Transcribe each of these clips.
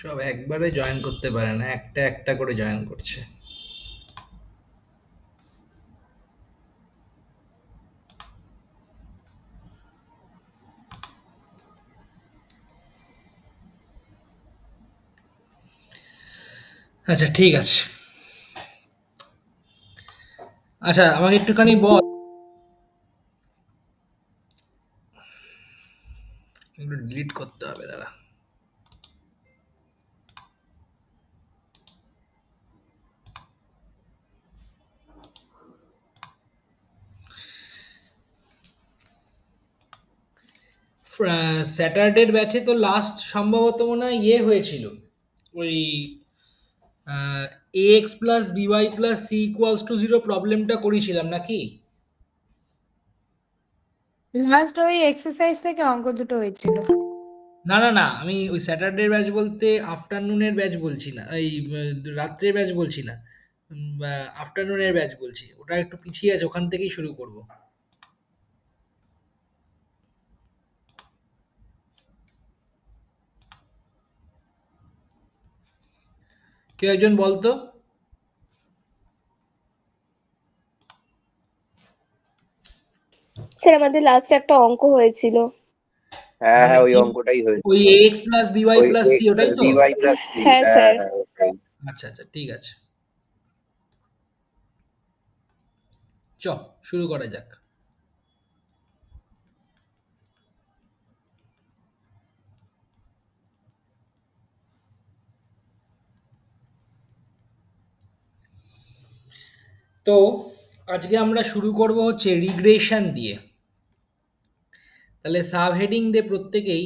সব একবারে জয়েন করতে পারে না, একটা একটা করে জয়েন করছে। আচ্ছা ঠিক আছে। আচ্ছা আমাকে একটুখানি বল, একটু ডিলিট করতে হবে, দাঁড়া। স্যাটারডের ব্যাচে তো লাস্ট সম্ভবত মনে হয় ইয়ে হয়েছিল, ওই a x plus b y plus c equals to zero প্রবলেমটা করেছিলাম নাকি? লাস্ট ওই এক্সারসাইজ থেকে অঙ্ক দুটো হয়েছিল। না না না, আমি ওই স্যাটারডের ব্যাচ বলতে আফটারনুনের ব্যাচ বলছি না, এই রাত্রের ব্যাচ বলছি না, আফটারনুনের ব্যাচ বলছি, ওটা একটু পিছিয়ে আছে, ওখান থেকেই শুরু করব। কেউ একজন বলতো। স্যার আমাদের লাস্ট একটা অঙ্ক হয়েছিল। হ্যাঁ মানে হ্যাঁ, ওই এ, অঙ্কটাই ওই হয়েছিল। এ এক্স প্লাস বিওয়াই ওই প্লাস সি, এক্স ওটাই প্লাস তো? বিওয়াই প্লাস সি, হ্যাঁ হ্যাঁ স্যার। হ্যাঁ ওটাই। আচ্ছা আচ্ছা ঠিক আছে, চ শুরু করা যাক। তো আজকে আমরা শুরু করব হচ্ছে রিগ্রেশন দিয়ে। তাহলে সাব হেডিং দে প্রত্যেকেই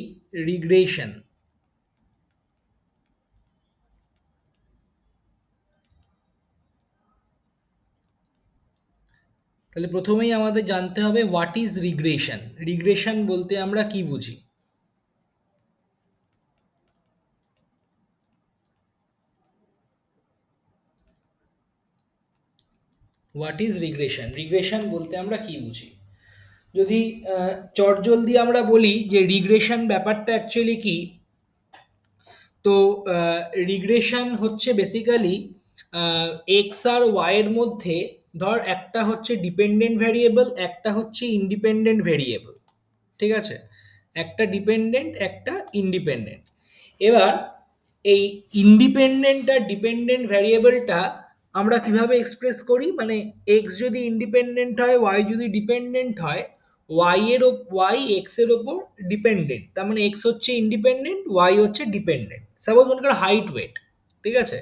রিগ্রেশন। তাহলে প্রথমেই আমাদের জানতে হবে হোয়াট ইজ রিগ্রেশন। রিগ্রেশন বলতে আমরা কি বুঝি? হোয়াট ইজ রিগ্রেশন, রিগ্রেশন বলতে আমরা কি বুঝি? যদি চটজলদি আমরা বলি যে রিগ্রেশন ব্যাপারটা অ্যাকচুয়ালি কি, তো রিগ্রেশন হচ্ছে বেসিক্যালি এক্স আর ওয়াই এর মধ্যে, ধর একটা হচ্ছে ডিপেন্ডেন্ট ভ্যারিয়েবল, একটা হচ্ছে ইন্ডিপেন্ডেন্ট ভ্যারিয়েবল, ঠিক আছে? একটা ডিপেন্ডেন্ট একটা ইন্ডিপেন্ডেন্ট। এবার এই ইন্ডিপেন্ডেন্ট আর ডিপেন্ডেন্ট ভ্যারিয়েবলটা আমরা কিভাবে এক্সপ্রেস করি, মানে এক্স যদি ইন্ডিপেন্ডেন্ট হয় ওয়াই যদি ডিপেন্ডেন্ট হয়, ওয়াই এক্স এর ওপর ডিপেন্ডেন্ট, তার মানে এক্স হচ্ছে ইন্ডিপেন্ডেন্ট ওয়াই হচ্ছে ডিপেন্ডেন্ট। সাপোজ মনে করো হাইট ওয়েট, ঠিক আছে?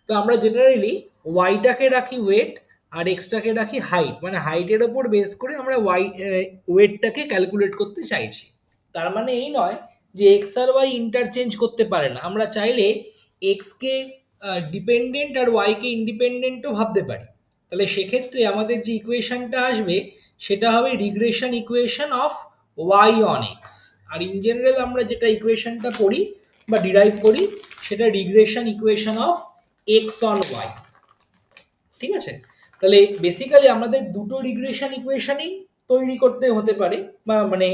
তো আমরা জেনারেলি ওয়াইটাকে রাখি ওয়েট আর এক্সটাকে রাখি হাইট, মানে হাইটের ওপর বেস করে আমরা ওয়েটটাকে ক্যালকুলেট করতে চাইছি। তার মানে এই নয় যে এক্স আর ওয়াই ইন্টারচেঞ্জ করতে পারে না, আমরা চাইলে এক্সকে ডিপেন্ডেন্ট আর ওয়াইকে ইন্ডিপেন্ডেন্টও ভাবতে পারি। তাহলে সেক্ষেত্রে আমাদের যে ইকুয়েশনটা আসবে সেটা হবে regression equation of y on x. আর ইন জেনারেল আমরা যেটা ইকুয়েশনটা পড়ি বা ডিরাইভ করি সেটা regression equation of x on y, ঠিক আছে? তাহলে বেসিক্যালি আমাদের দুটো রিগ্রেশন ইকুয়েশনই তৈরি করতে হতে পারে, বা মানে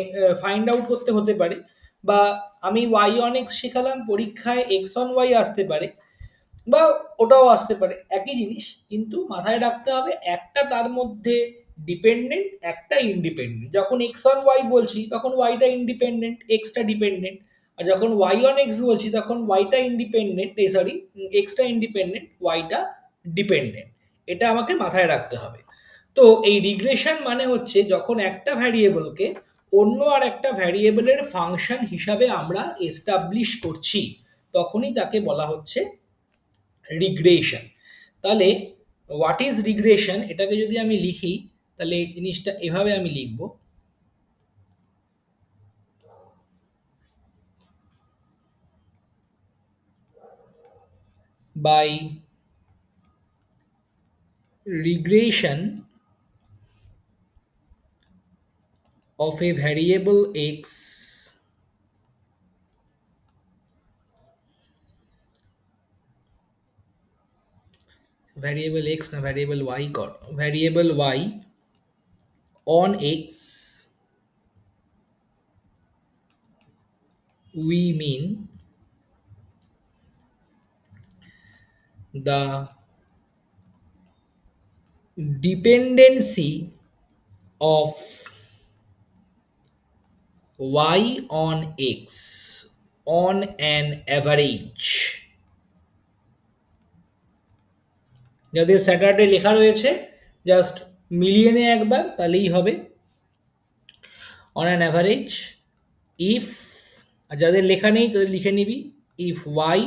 ফাইন্ড আউট করতে হতে পারে, বা আমি ওয়াই অন এক্স শেখালাম, পরীক্ষায় এক্স অন ওয়াই আসতে পারে, বা ওটাও আসতে পারে, একই জিনিস। কিন্তু মাথায় রাখতে হবে একটা তার মধ্যে ডিপেন্ডেন্ট একটা ইন্ডিপেন্ডেন্ট। যখন এক্স অন ওয়াই বলছি তখন ওয়াইটা ইন্ডিপেন্ডেন্ট এক্সটা ডিপেন্ডেন্ট, আর যখন ওয়াই অন এক্স বলছি তখন ওয়াইটা ইন্ডিপেন্ডেন্ট, সরি এক্সটা ইন্ডিপেন্ডেন্ট ওয়াইটা ডিপেন্ডেন্ট। এটা আমাকে মাথায় রাখতে হবে। তো এই রিগ্রেশন মানে হচ্ছে যখন একটা ভ্যারিয়েবলকে অন্য আর একটা ভ্যারিয়েবলের ফাংশন হিসাবে আমরা এস্টাবলিশ করছি, তখনই তাকে বলা হচ্ছে রিগ্রেশন। তাহলে হোয়াট ইজ রিগ্রেশন এটাকে যদি আমি লিখি, তাহলে জিনিসটা এভাবে আমি লিখব, by regression of a variable x না variable y কর, variable y on x, we mean the dependency of y on x on an average, যাদের স্যাটারডে লেখা রয়েছে জাস্ট মিলিয়ে নে একবার তাহলেই হবে। অন অ্যান অ্যাভারেজ ইফ, আর যাদের লেখা নেই তাদের লিখে নিবি, if y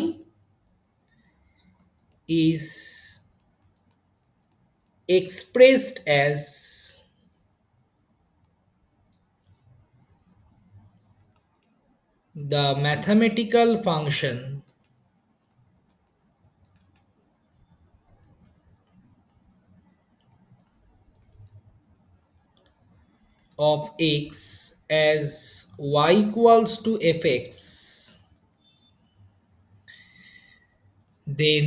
is expressed as the mathematical function of x as y equals to fx, then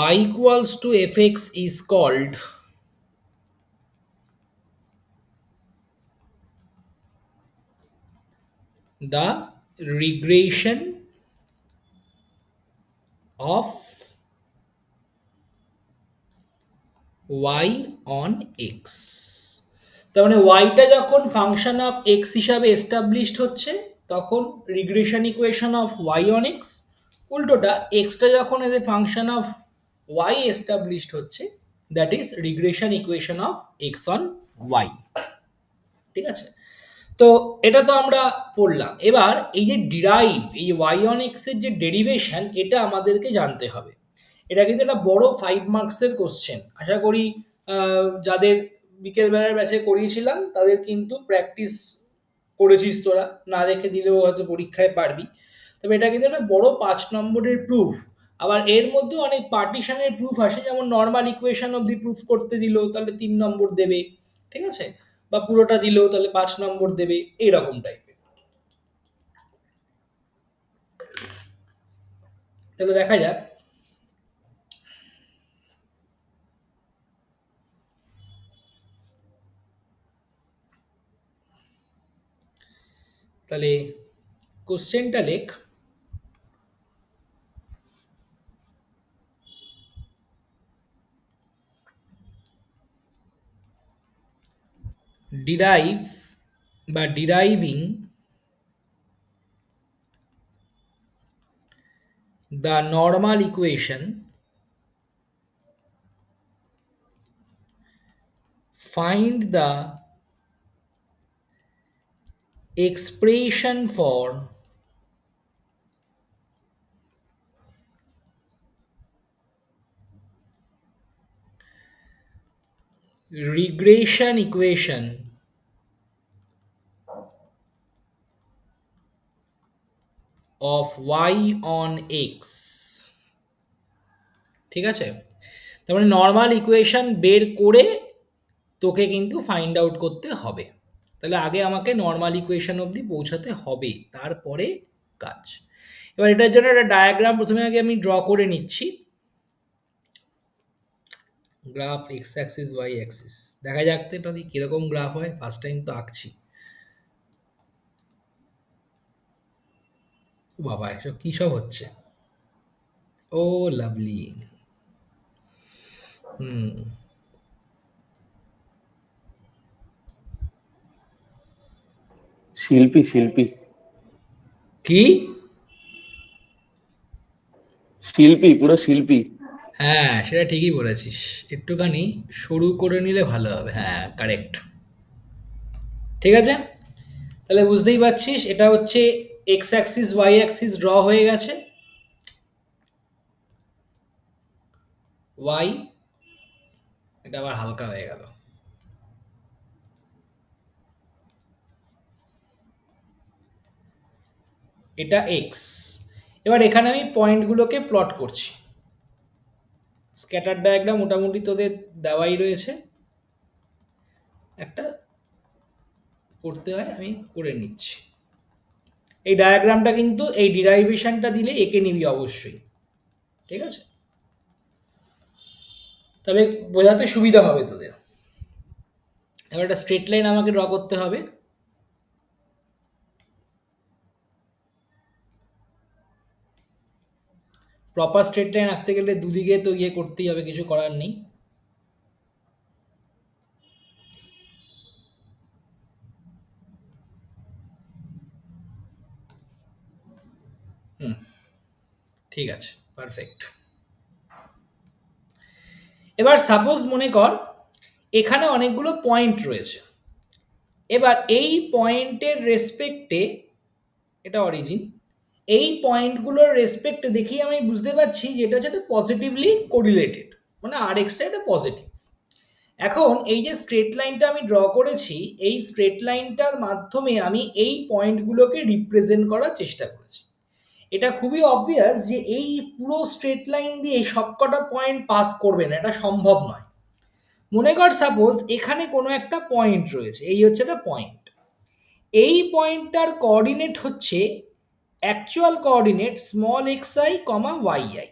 y equals to fx is called the regression of y on x। তার মানে ওয়াইটা যখন ফাংশন অফ এক্স হিসাবে established হচ্ছে তখন regression equation of y on x, উল্টোটা এক্সটা যখন as a function of y established হচ্ছে that is regression equation of x on y. ঠিক আছে, তো এটা তো আমরা পড়লাম। এবার এই যে ডিরাইভ, এই ওয়াই অন এক্স এর যে ডেরিভেশন, এটা আমাদেরকে জানতে হবে। এটা কিন্তু একটা বড় 5 মার্কসের কোশ্চেন। আশা করি যাদের বিকেলবেলার ব্যাচে করিয়েছিলাম তাদের কিন্তু প্র্যাকটিস করেছিস তোরা, না রেখে দিলেও হয়তো পরীক্ষায় পারবি। তবে এটা কিন্তু একটা বড় 5 নম্বরের প্রুফ। আবার এর মধ্যে অনেক পার্টিশনের প্রুফ আসে, যেমন নর্মাল ইকুয়েশন অবধি প্রুফ করতে দিল তাহলে 3 নম্বর দেবে, ঠিক আছে, বা পুরোটা দিলেও তাহলে 5 নম্বর দেবে, এইরকম টাইপের। তাহলে দেখা যাক। তাহলে কোশ্চেনটা লেখ, derive বা deriving the normal equation find the expression for regression equation of y on x। ঠিক আছে, তার মানে নর্মাল ইকুয়েশন বের করে তোকে কিন্তু ফাইন্ড আউট করতে হবে। তাহলে আগে আমাকে নর্মাল ইকুয়েশন অবধি পৌঁছাতে হবে, তারপরে কাজ। এবার এটার জন্য একটা ডায়াগ্রাম প্রথমে আগে আমি ড্র করে নিচ্ছি। Graph x axis y axis, দেখা যাক তো এটা দিয়ে কিরকম গ্রাফ হয়। ফার্স্ট টাইম তো আঁকছি। ও বাবা, এসব কী সব হচ্ছে! ও লাভলি। হুম, শিল্পী শিল্পী কি? শিল্পী, পুরো শিল্পী। হ্যাঁ, সেটা ঠিকই বলেছিস, একটুখানি সরু করে নিলে ভালো হবে। হ্যাঁ, কারেক্ট। ঠিক আছে, তাহলে বুঝতেই পারছিস এটা হচ্ছে x axis y axis draw হয়ে গেছে। ওয়াই, এটা আবার হালকা হয়ে গেল। এটা এক্স। এবার এখানে আমি পয়েন্টগুলোকে প্লট করছি। স্ক্যাটার ডায়াগ্রাম মোটামুটি তোদের দেওয়াই রয়েছে, একটা করতে হয়, আমি করে নিচ্ছি। এই ডায়াগ্রামটা কিন্তু এই ডিরাইভেশনটা দিলে এঁকে নিবি অবশ্যই, ঠিক আছে, তবে বোঝাতে সুবিধা হবে তোদের। এবার একটা স্ট্রেট লাইন আমাকে ড্র করতে হবে। প্রপার স্ট্রেট লাইন আঁকতে গেলে দুদিকে তো ইয়ে করতেই হবে, কিছু করার নেই। হুম, ঠিক আছে, পারফেক্ট। এবার সাপোজ মনে কর এখানে অনেকগুলো পয়েন্ট রয়েছে, এবার এই পয়েন্টের রেসপেক্টে, এটা অরিজিন, এই পয়েন্টগুলোর রেসপেক্টে দেখি আমি বুঝতে পারছি যে এটা হচ্ছে একটা পজিটিভলি কোরিলেটেড, মানে আর এক্সটা এটা পজিটিভ। এখন এই যে স্ট্রেট লাইনটা আমি ড্র করেছি, এই স্ট্রেট লাইনটার মাধ্যমে আমি এই পয়েন্টগুলোকে রিপ্রেজেন্ট করার চেষ্টা করেছি। এটা খুবই অবভিয়াস যে এই পুরো স্ট্রেট লাইন দিয়ে সবকটা পয়েন্ট পাস করবে না, এটা সম্ভব নয়। মনে কর সাপোজ এখানে কোনো একটা পয়েন্ট রয়েছে, এই হচ্ছে একটা পয়েন্ট, এই পয়েন্টটার কোঅর্ডিনেট হচ্ছে actual coordinate small xi, yi।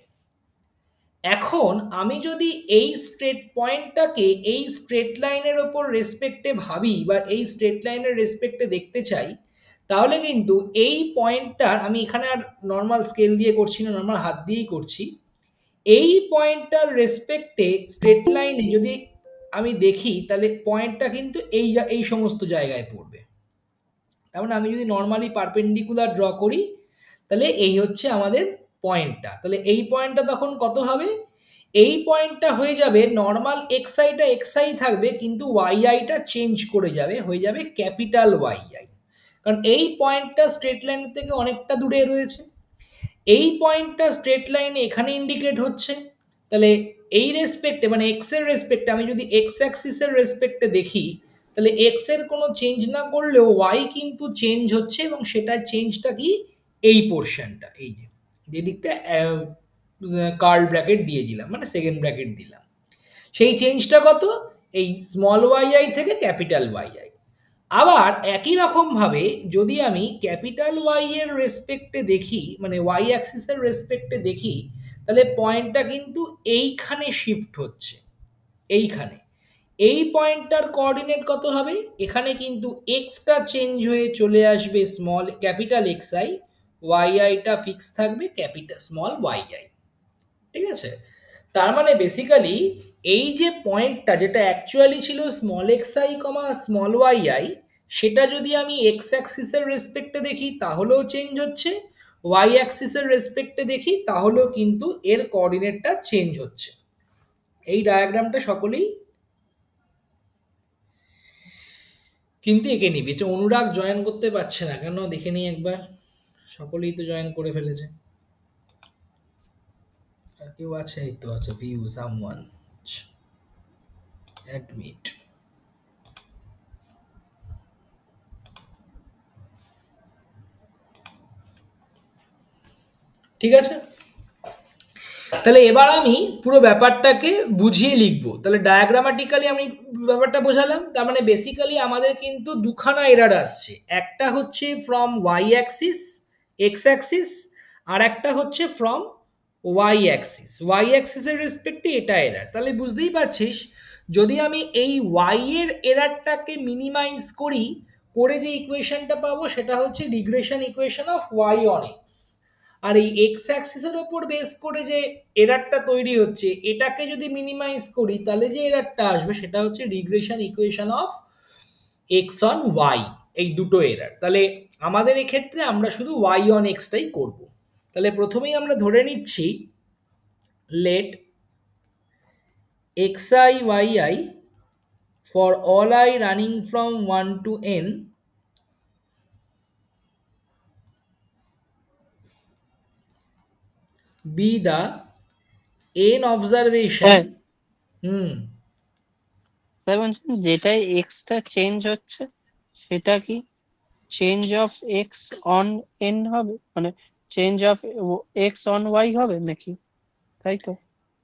এখন আমি যদি এই স্ট্রেট পয়েন্টটাকে এই স্ট্রেট লাইনের ওপর রেসপেক্টে ভাবি বা এই স্ট্রেট লাইনের রেসপেক্টে দেখতে চাই, তাহলে কিন্তু এই পয়েন্টটার, আমি এখানে আর নর্মাল স্কেল দিয়ে করছি না, নর্মাল হাত দিয়েই করছি, এই পয়েন্টটার রেসপেক্টে স্ট্রেট লাইনে যদি আমি দেখি তাহলে পয়েন্টটা কিন্তু এই সমস্ত জায়গায় পড়বে। তার মানে আমি যদি নর্মালি পারপেন্ডিকুলার ড্র করি তাহলে এই হচ্ছে আমাদের পয়েন্টটা, তাহলে এই পয়েন্টটা তখন কত হবে? এই পয়েন্টটা হয়ে যাবে নর্মাল এক্সআইটা এক্সআই থাকবে, কিন্তু ওয়াইআইটা চেঞ্জ করে যাবে, হয়ে যাবে ক্যাপিটাল ওয়াইআই, কারণ এই পয়েন্টটা স্ট্রেট লাইন থেকে অনেকটা দূরে রয়েছে। এই পয়েন্টটা স্ট্রেট লাইনে এখানে ইন্ডিকেট হচ্ছে, তাহলে এই রেসপেক্টে মানে এক্স এর রেসপেক্টে আমি যদি এক্স অ্যাক্সিসের রেসপেক্টে দেখি তাহলে এক্স এর কোনো চেঞ্জ না করলেও ওয়াই কিন্তু চেঞ্জ হচ্ছে, এবং সেটা চেঞ্জটা কি? এই পোর্শনটা, এই যে দিকটা কার্ল ব্র্যাকেট দিয়ে দিলাম, মানে সেকেন্ড ব্র্যাকেট দিলাম, সেই চেঞ্জটা কত? এই স্মল ওয়াইআই থেকে ক্যাপিটাল ওয়াইআই। আবার একই রকমভাবে যদি আমি ক্যাপিটাল ওয়াই এর রেসপেক্টে দেখি, মানে ওয়াই অ্যাক্সিসের রেসপেক্টে দেখি, তাহলে পয়েন্টটা কিন্তু এইখানে শিফট হচ্ছে, এইখানে। এই পয়েন্টটার কোঅর্ডিনেট কত হবে? এখানে কিন্তু এক্সটা চেঞ্জ হয়ে চলে আসবে স্মল ক্যাপিটাল এক্সআই, ওয়াইআইটা ফিক্স থাকবে ক্যাপিটাল স্মল ওয়াইআই, ঠিক আছে? তার মানে বেসিক্যালি এই যে পয়েন্টটা যেটা অ্যাকচুয়ালি ছিল স্মল xi, স্মল yi, সেটা যদি আমি এক্স অ্যাক্সিসের রেসপেক্টে দেখি তাহলেও চেঞ্জ হচ্ছে, ওয়াই অ্যাক্সিসের রেসপেক্টে দেখি তাহলেও কিন্তু এর কোঅর্ডিনেটটা চেঞ্জ হচ্ছে। এই ডায়াগ্রামটা সকলেই কিন্তু এঁকে নিবি। অনুরাগ জয়েন করতে পারছে না কেন দেখে নিই একবার, সকলেই তো জয়েন করে ফেলেছে। আর কেউ আছে? এই তো আছে, ভিউ সামওয়ান, অ্যাডমিট। ঠিক আছে, তাহলে এবার আমি পুরো ব্যাপারটাকে বুঝিয়ে লিখবো। তাহলে ডায়াগ্রামাটিক্যালি আমি ব্যাপারটা বোঝালাম। তার মানে বেসিক্যালি আমাদের কিন্তু দুখানা এরার আসছে, একটা হচ্ছে from y axis x axis, আর একটা হচ্ছে ফ্রম ওয়াই অ্যাক্সিস। ওয়াই অ্যাক্সিসের রেসপেক্টে এটা এরার। তাহলে বুঝতেই পারছিস যদি আমি এই ওয়াই এর এরারটাকে মিনিমাইজ করি, করে যে ইকুয়েশনটা পাবো সেটা হচ্ছে regression equation of y on x. আর এই এক্স অ্যাক্সিসের ওপর বেস করে যে এরারটা তৈরি হচ্ছে এটাকে যদি মিনিমাইজ করি তাহলে যে এরারটা আসবে সেটা হচ্ছে regression equation of x on y, এই দুটো এরার। তাহলে আমাদের এক্ষেত্রে আমরা শুধু ওয়াই অন এক্সটাই করব। তাহলে প্রথমেই আমরা ধরে নিচ্ছি late xi yi for all I running from 1 to n be the n observation। হ্যাঁ হুম, তাই বলছেন যেটাই এক্সটা চেঞ্জ হচ্ছে সেটা কি change of x on n হবে, মানে change of x on y হবে নাকি? তাই তো?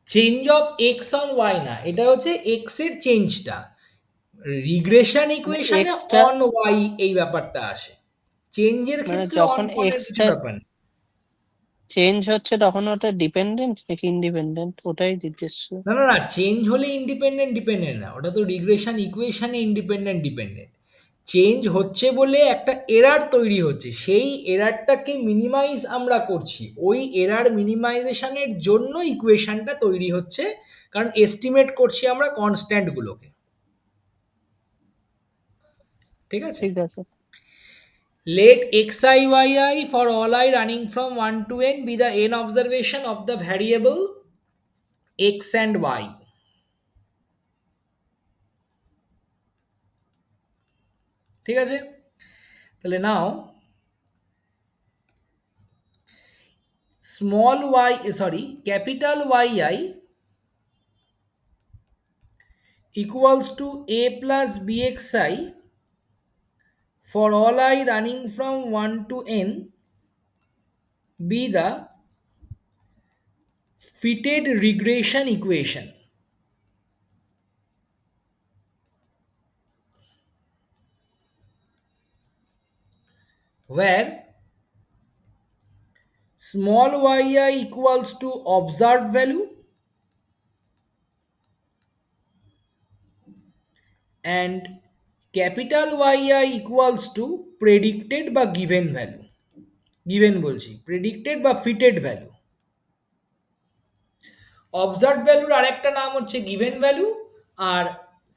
Change of x on y না, এটা হচ্ছে এক্স এর চেঞ্জটা। রিগ্রেশন ইকুয়েশনে এক্সটা অন ওয়াই এই ব্যাপারটা আসে, চেঞ্জের মানে ক্ষেত্রে অন যখন ফনের কিছু এক্সটা ব্যাপার নেই। চেঞ্জ হচ্ছে তখন ওটা ডিপেন্ডেন্ট নাকি ইন্ডিপেন্ডেন্ট, ওটাই জিজ্ঞেস। না না না, চেঞ্জ হলে ইন্ডিপেন্ডেন্ট ডিপেন্ডেন্ট না, ওটা তো রিগ্রেশন ইকুয়েশনে ইন্ডিপেন্ডেন্ট ডিপেন্ডেন্ট। চেঞ্জ হচ্ছে বলে একটা এরার তৈরি হচ্ছে, সেই এরারটাকে মিনিমাইজ আমরা করছি, ওই এরার মিনিমাইজেশনের জন্য ইকুয়েশনটা তৈরি হচ্ছে, কারণ এস্টিমেট করছি আমরা কনস্ট্যান্টগুলোকে। ঠিক আছে, ঠিক আছে। let xi yi for all I running from 1 to n be the n observation of the variable x and y. ঠিক আছে, তাহলে নাও small y, sorry, capital yi equals to a plus bxi for all I running from 1 to n be the fitted regression equation. Where small yi equals to observed value and capital yi equals to predicted বা given value, given বলছি, predicted বা fitted value. Observe ভ্যালুর আরেকটা নাম হচ্ছে given value, আর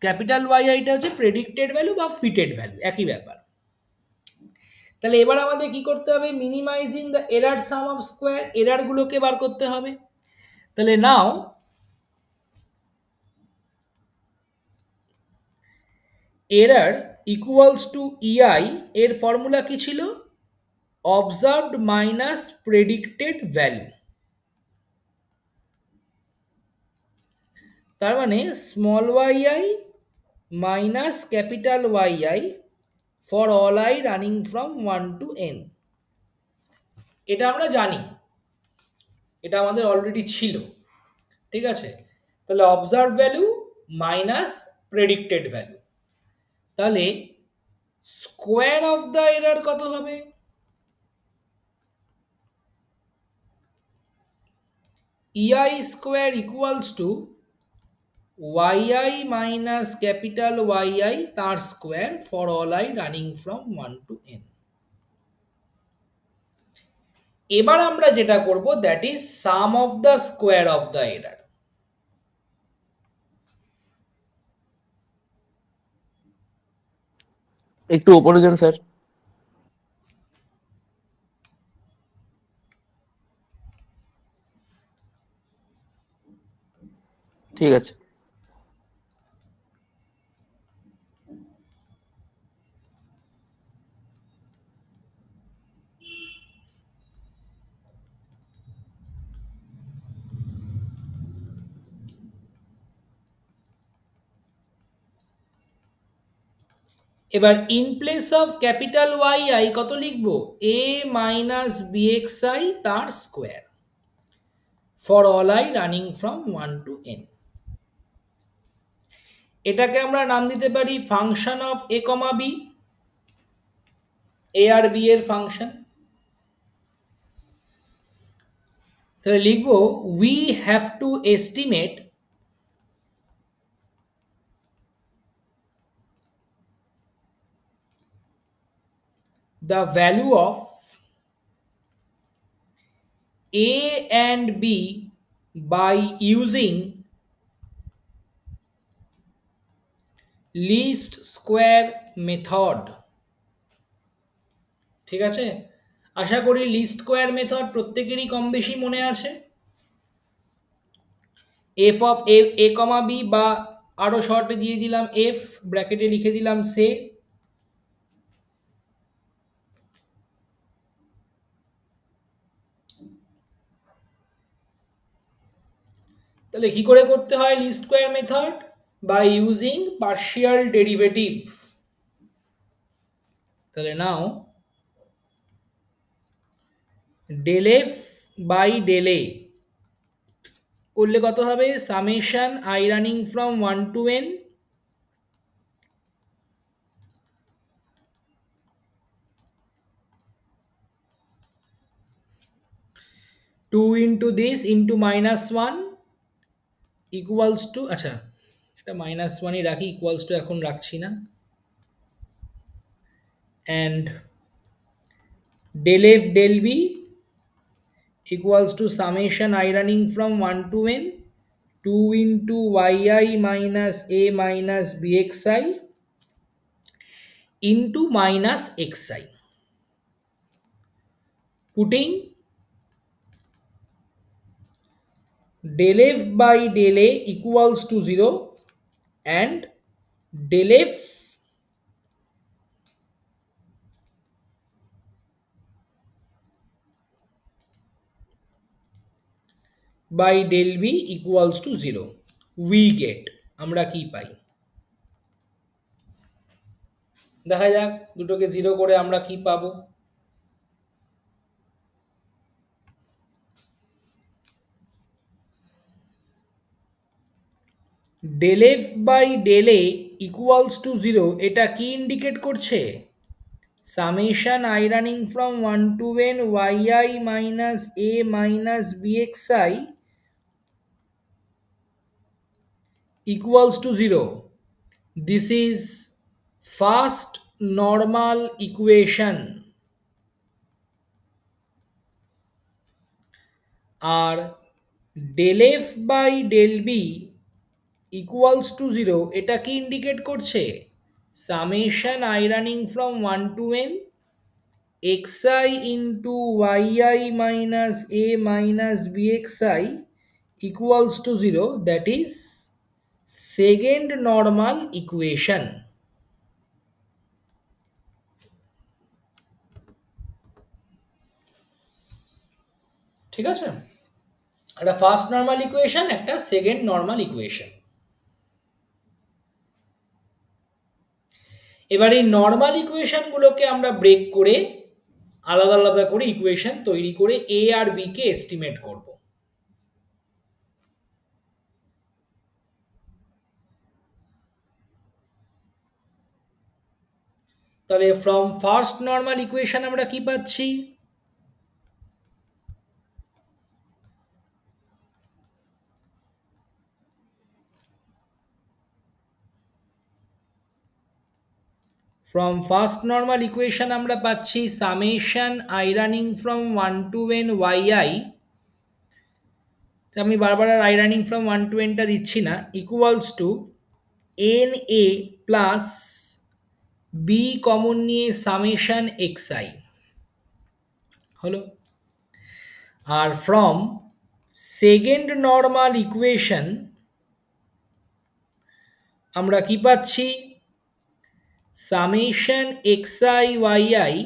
capital y আইটা হচ্ছে প্রেডিক্টেড ভ্যালু বা ফিটেড ভ্যালু, একই ব্যাপার। তাহলে এবার আমাদের কি করতে হবে, minimising the error sum of square, এরারগুলোকে বার করতে হবে। তাহলে now error equals to e i এর ফর্মুলা কি ছিল, অবজার্ভড মাইনাস প্রেডিক্টেড ভ্যালু। তার মানে small y i minus capital y i for all i running from 1 to n। এটা আমরা জানি, এটা আমাদের অলরেডি ছিল। ঠিক আছে, তাহলে observe value minus predicted value, তাহলে স্কোয়ার অফ দ্য এরার কত হবে, e i square equals to yi minus capital yi তার square for all I running from 1 to n। এবার আমরা যেটা করব, that is sum of the square of the error. একটু ওপরে যান স্যার। ঠিক আছে। এবার in place of capital y i কত লিখবো, এ মাইনাস বিএক্সআই তার square for all i running from 1 to n। এটাকে আমরা নাম দিতে পারি function of a comma b, a আর বি এর ফাংশন। তাহলে লিখবো we have to estimate the value of a and b by using least square method। ঠিক আছে, আশা করি লিস্ট স্কোয়ার মেথড প্রত্যেকেরই কম বেশি মনে আছে। F of a comma b, বা আরো শর্টে দিয়ে দিলাম এফ, ব্র্যাকেটে লিখে দিলাম সে। তাহলে কি করে করতে হয় least square method, by using partial derivative. তাহলে now del f by del a করলে কত হবে, summation i running from 1 to n 2 into this into -1 equals to, আচ্ছা এটা -1ই রাখি, ইকুয়ালস টু এখন রাখছি না, and del f del b equals to summation I running from 1 to n 2 into yi minus a minus bxi into minus xi. Putting del f by del a equals to 0 and del f by del b equals to 0, we get আমরা কি পাই? দেখা যাক দুটোকে 0 করে আমরা কি পাবো। del f by del a equals to 0 এটা কি ইন্ডিকেট করছে? summation I running from 1 to n yi minus a minus bxi equals to 0. This is first normal equation. R del f by del b equals to 0 এটা কি indicate করছে? summation I running from 1 to n xi into yi minus a minus bxi equals to 0, that is second normal equation. ঠিক আছে, একটা first normal equation, একটা second normal equation. এবার এই normal ইকুয়েশনগুলোকে আমরা ব্রেক করে আলাদা আলাদা করে ইকুয়েশন তৈরি করে এ আর বি কে এস্টিমেট করব। তাহলে ফ্রম ফার্স্ট নর্মাল ইকুয়েশন আমরা কি পাচ্ছি? ফ্রম ফার্স্ট নর্মাল ইকুয়েশন আমরা পাচ্ছি summation i running from 1 to n yi, আমি বারবার আর i running from 1 to n টা দিচ্ছি না, equals to n a plus b common নিয়ে সামেশন xi হলো। আর ফ্রম সেকেন্ড নর্মাল ইকুয়েশন আমরা কি পাচ্ছি? summation xi yi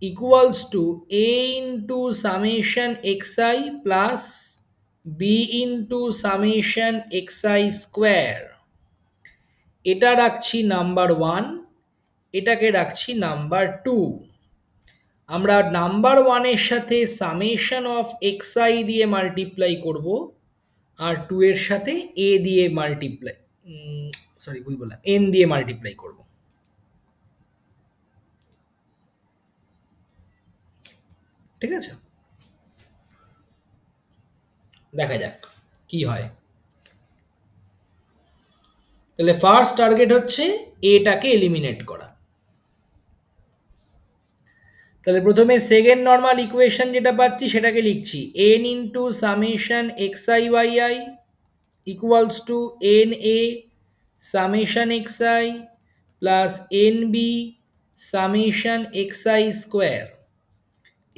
equals to a into summation xi plus b into summation xi square. এটা রাখছি নাম্বার 1, এটাকে রাখছি নাম্বার 2। আমরা নাম্বার 1 এর সাথে সামেশন অফ xi দিয়ে মাল্টিপ্লাই করব আর 2 এর সাথে a দিয়ে মাল্টিপ্লাই ভুল বললাম, n দিয়ে মাল্টিপ্লাই করব। ঠিক আছে, দেখা যাক কি হয়। তাহলে ফার্স্ট টার্গেট হচ্ছে এটাকে এলিমিনেট করা। তাহলে প্রথমে সেকেন্ড নর্মাল ইকুয়েশন যেটা পাচ্ছি সেটাকে লিখছি n into summation xi yi equals to n a summation xi plus n b summation xi square.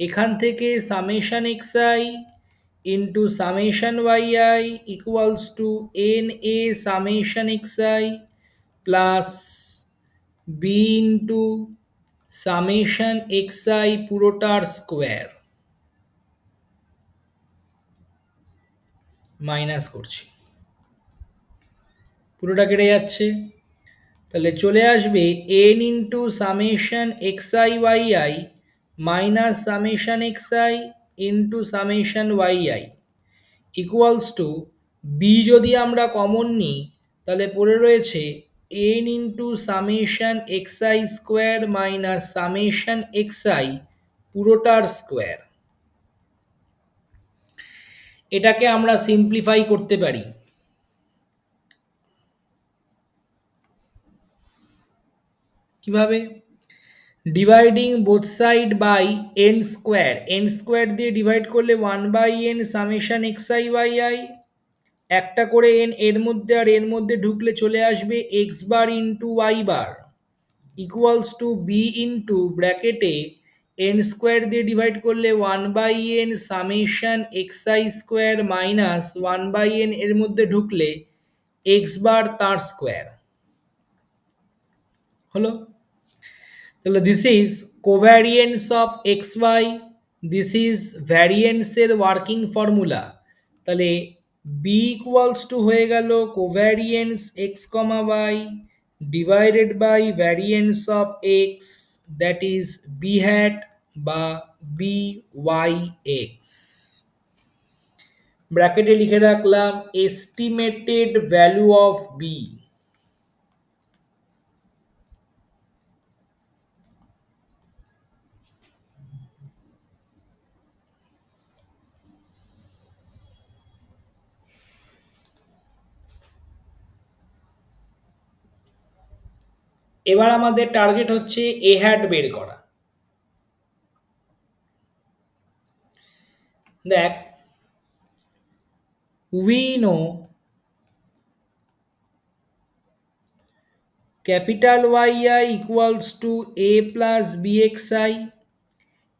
এখান থেকে summation xi into summation yi equals to na summation xi plus b into summation xi পুরোটার square minus করছি, পুরোটা কেটে যাচ্ছে। তাহলে চলে আসবে n into summation xi yi minus summation xi into summation yi equals to b যদি আমরা কমন নিই তাহলে পড়ে রয়েছে n into summation xi square minus summation xi পুরোটার স্কোয়ার। এটাকে আমরা সিম্পলিফাই করতে পারি। কিভাবে? Dividing both side by n square দিয়ে ডিভাইড করলে 1/n সামেশন xi yi, একটা করে n এর মধ্যে আর এর মধ্যে ঢুকলে চলে আসবে x bar into y bar equals to b into ব্র্যাকেটে এন স্কোয়ার দিয়ে ডিভাইড করলে 1/n summation xi square minus 1/n এর মধ্যে ঢুকলে x বার তার স্কোয়ার হলো। তাহলে this is covariance of x y, this is ভ্যারিয়েন্সের ওয়ার্কিং ফর্মুলা। তাহলে বি ইকুয়ালস টু হয়ে গেল covariance x comma y divided by variance of x, that is b hat বা বি ওয়াই এক্স। ব্র্যাকেটে লিখে রাখলাম এস্টিমেটেড ভ্যালু অফ বি। এবার আমাদের টার্গেট হচ্ছে এ হ্যাট বের করা। দেখ, we know capital YI equals to a plus bxi,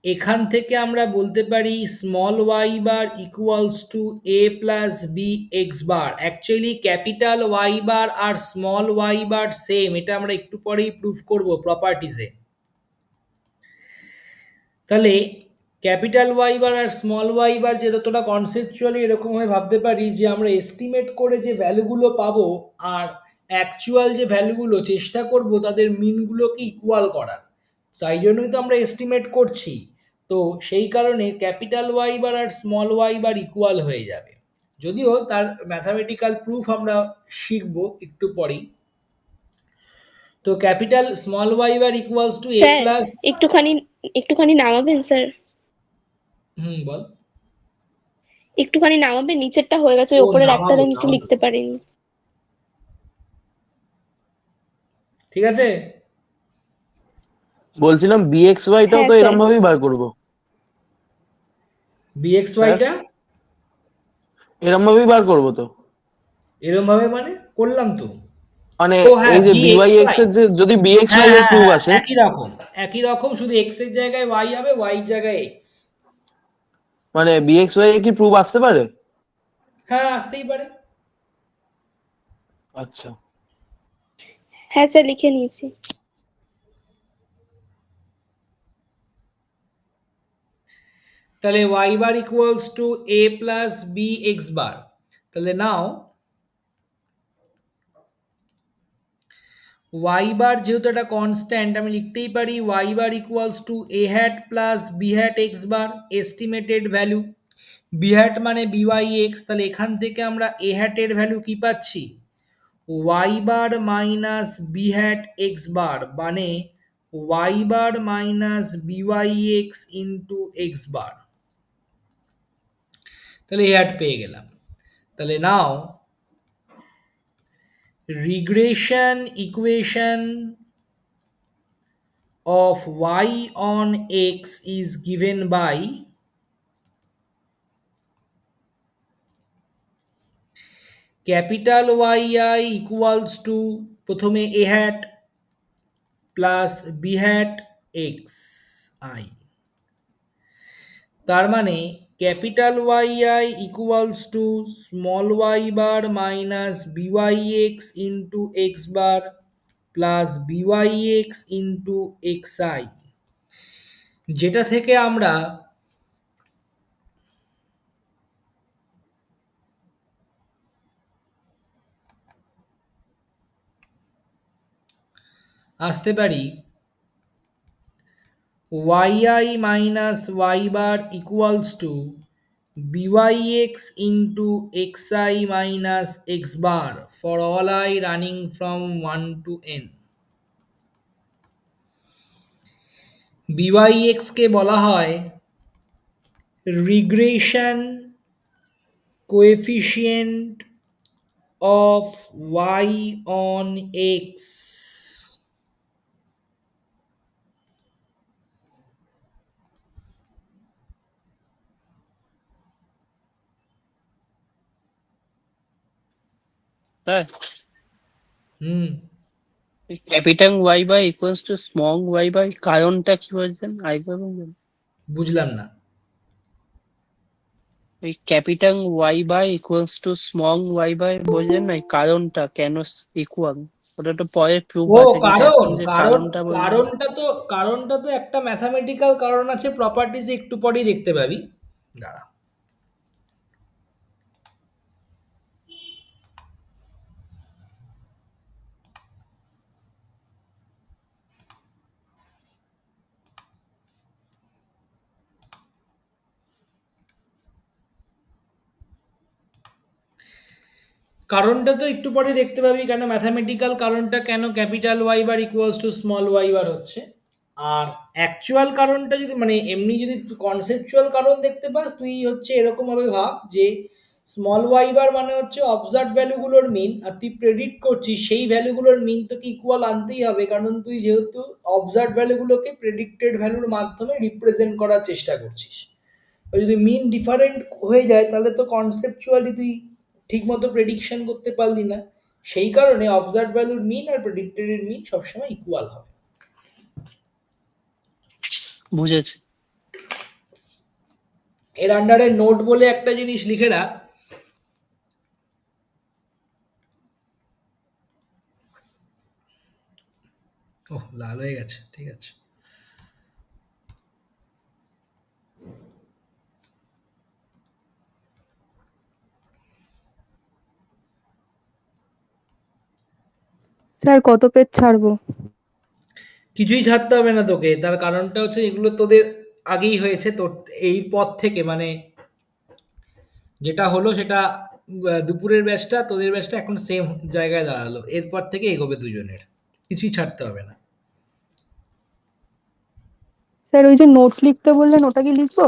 এখান থেকে আমরা বলতে পারি small y bar equals to a plus b x bar. Actually capital y bar আর স্মল ওয়াই বার সেম, এটা আমরা একটু পরেই প্রুফ করব প্রপার্টিজে। তাহলে ক্যাপিটাল ওয়াই বার আর স্মল ওয়াই বার যে যতটা কনসেপচুয়ালি এরকমভাবে ভাবতে পারি যে আমরা এস্টিমেট করে যে ভ্যালুগুলো পাবো আর অ্যাকচুয়াল যে ভ্যালুগুলো চেষ্টা করব তাদের মিনগুলোকে ইকুয়াল করার, তাই জন্যই তো আমরা এস্টিমেট করছি। তো সেই কারণে ক্যাপিটাল ওয়াই বার আর স্মল ওয়াই বার ইকুয়াল হয়ে যাবে, যদিও তার ম্যাথামেটিক্যাল প্রুফ আমরা শিখব একটু পরেই। তো capital small y bar equals to a sir plus, একটুখানি নামাবেন স্যার, বল। একটুখানি নামাবেন, নিচেরটা হয়ে গেছে, ওই ও উপরের একটা নামাবো লাইন একটু নামাবো, লিখতে পারিনি। ঠিক আছে। বলছিলাম বিএক্সওয়াইটাও হ্যাঁ তো স্যার। এরকম ভাবেই বার করব বিএক্সওয়াইটা এরকম ভাবেই বার করব তো, এরম ভাবে মানে করলাম তো। মানে ও হ্যাঁ, এই যে বিওয়াই বিএক্সওয়াই, এক্স এর যে যদি হ্যাঁ বিএক্সওয়াই এর হ্যাঁ প্রুফ হ্যাঁ, আসে, একই রকম শুধু এক্স এর জায়গায় ওয়াই হবে, ওয়াই এর জায়গায় এক্স। মানে বিএক্সওয়াই এর কি প্রুফ আসতে পারে? হ্যাঁ, আসতেই পারে। আচ্ছা, হ্যাঁ স্যার, লিখে নিয়েছি। তাহলে y bar equals to a plus b x bar. তাহলে নাও ওয়াই বার যেহেতু একটা কনস্ট্যান্ট, আমি লিখতেই পারি y bar equals to a hat plus b hat x bar estimated value. B hat মানে বিওয়াই এক্স, তাহলে এখান থেকে আমরা এ হ্যাটের ভ্যালু কি পাচ্ছি, y bar minus b hat x bar, মানে y bar minus b y x into x bar. তাহলে এ হ্যাট পেয়ে গেলাম। তাহলে now regression equation of y on x is given by capital YI equals to প্রথমে a hat plus b hat x I, তার মানে capital YI equals to small y bar minus byx into x bar plus byx into xi, যেটা থেকে আমরা আসতে পারি yi minus y bar equals to byx into xi minus x bar for all I running from 1 to n. byx কে বলা হয় regression coefficient of y on x, sir hmm capital y by equals to small y by কারণটা কি বলছেন আরেকবার বলবেন? বুঝলাম না। ওই capital y by equals to small y by বললেন না, এই কারণটা কেন ইকুয়াল, ওটা তো পরে প্রুফ ও আছে, কিন্তু কারণ এখন যে কারণ কারণটা বললেন। কারণটা তো একটা ম্যাথামেটিক্যাল কারণ আছে, প্রপার্টিজ একটু পরেই দেখতে পাবি, দাঁড়া। কারণটা তো একটু পরে দেখতে পাবি, কেন ম্যাথামেটিক্যাল কারণটা কেন capital y bar equals to small y bar হচ্ছে। আর অ্যাকচুয়াল কারণটা যদি মানে এমনি যদি কনসেপচুয়াল কারণ দেখতে পাস, তুই হচ্ছে এরকম ভাবে ভাব যে স্মল ওয়াই বার মানে হচ্ছে অবজার্ভ ভ্যালুগুলোর মিন, আর তুই প্রেডিক্ট করছিস সেই ভ্যালুগুলোর মিন তোকে ইকুয়াল আনতেই হবে, কারণ তুই যেহেতু অবজার্ভ ভ্যালুগুলোকে প্রেডিক্টেড ভ্যালুর মাধ্যমে রিপ্রেজেন্ট করার চেষ্টা করছিস। যদি মিন ডিফারেন্ট হয়ে যায় তাহলে তো কনসেপচুয়ালি তুই ঠিকমতো প্রেডিকশন করতে পারলি না। সেই কারণে অবজার্ভ ভ্যালুর মিন আর প্রেডিক্টেড এর মিন সবসময় ইকুয়াল হবে। বুঝেছি। এর আন্ডারে নোট বলে একটা জিনিস লিখে রাখ। ওহ, লাল হয়ে গেছে, ঠিক আছে। স্যার কত পেজ ছাড়বো? কিছুই ছাড়তে হবে না তোকে, তার কারণটা হচ্ছে এগুলো তোদের আগেই হয়েছে, তো এই পথ থেকে মানে যেটা হলো সেটা দুপুরের ব্যাচটা তোদের ব্যাচটা এখন সেম জায়গায় দাঁড়ালো, এরপর থেকে এগোবে দুজনের, কিছুই ছাড়তে হবে না। স্যার ওই যে নোটস লিখতে বললেন ওটা কি লিখবো?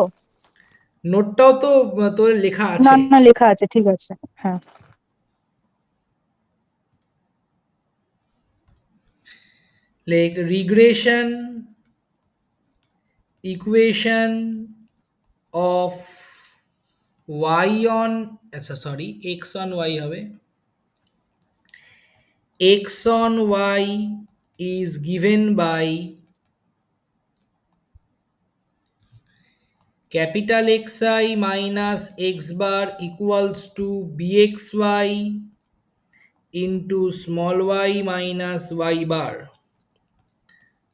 নোটটাও তো তোদের লেখা না আছে। না, লেখা আছে, ঠিক আছে। হ্যাঁ। like regression equation of y on আচ্ছা সরি x on y হবে, x on y is given by capital Xi minus x bar equals to bxy into small y minus y bar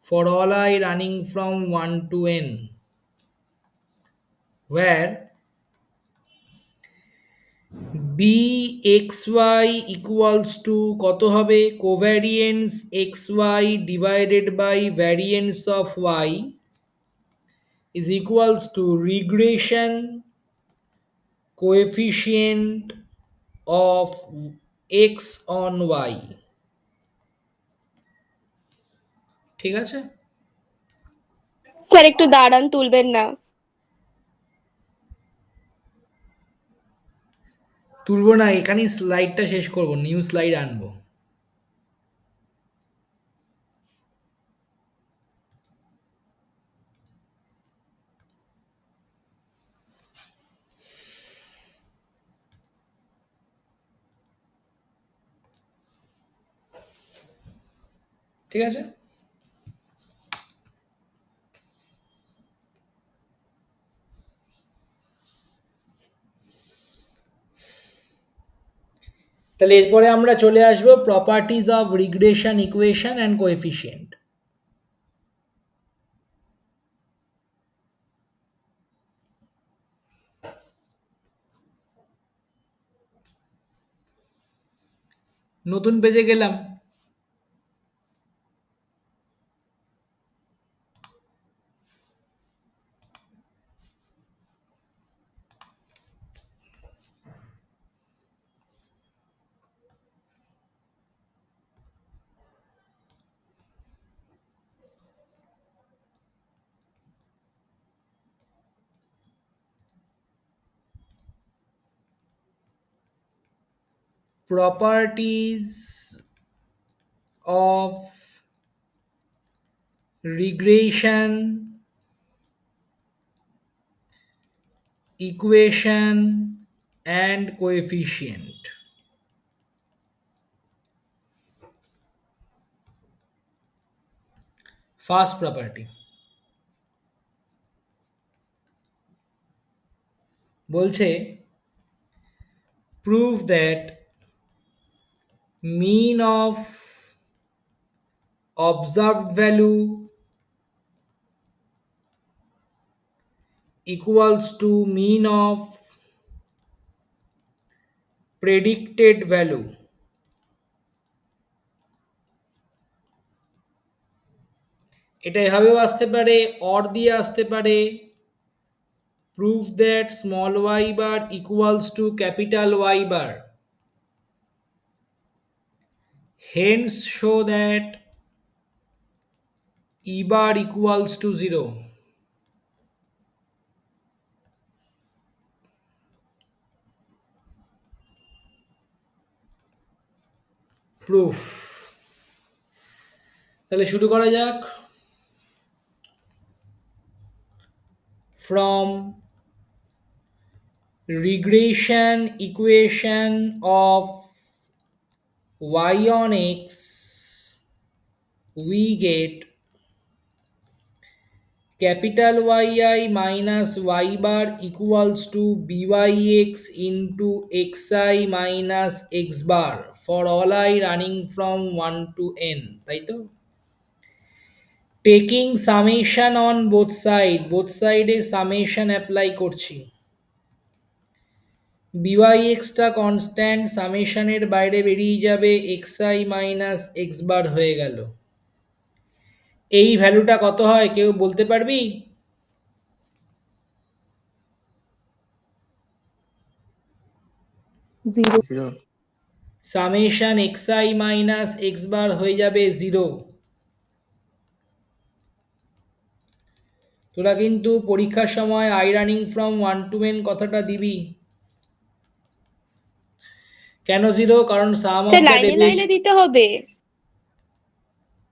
for all I running from 1 to n, where bxy equals to কত হবে, covariance xy divided by variance of y is equals to regression coefficient of x on y। ঠিক আছে, sir একটু দাঁড়ান, তুলবেন না। তুলবো না, এখানেই স্লাইডটা শেষ করব, নিউ স্লাইড আনবো। ঠিক আছে, তাহলে এরপরে আমরা চলে আসবো properties of regression equation and coefficient. নতুন পেজে গেলাম। Properties of regression equation and coefficient. First property বলছে prove that mean of observed value equals to mean of predicted value. এটা এভাবেও আসতে পারে, অর দিয়ে আসতে পারে, prove that small y bar equals to capital Y bar, hence show that E bar equals to 0. Proof. তাহলে শুরু করা যাক। From regression equation of y on x, we get capital yi minus y bar equals to byx into xi minus x bar for all I running from 1 to n, তাই তো? Taking summation on both side A summation apply করছি। byx টা constant, সামেশনের বাইরে বেরিয়ে যাবে, xi minus x বার হয়ে গেল। এই ভ্যালুটা কত হয় কেউ বলতে পারবি? Zero. Summation xi minus x বার হয়ে যাবে 0। তোরা কিন্তু পরীক্ষার সময় I running from 1 to n কথাটা দিবি। কেন 0? কারণ সাম অফ দ্য লাইনে লাইনে দিতে হবে।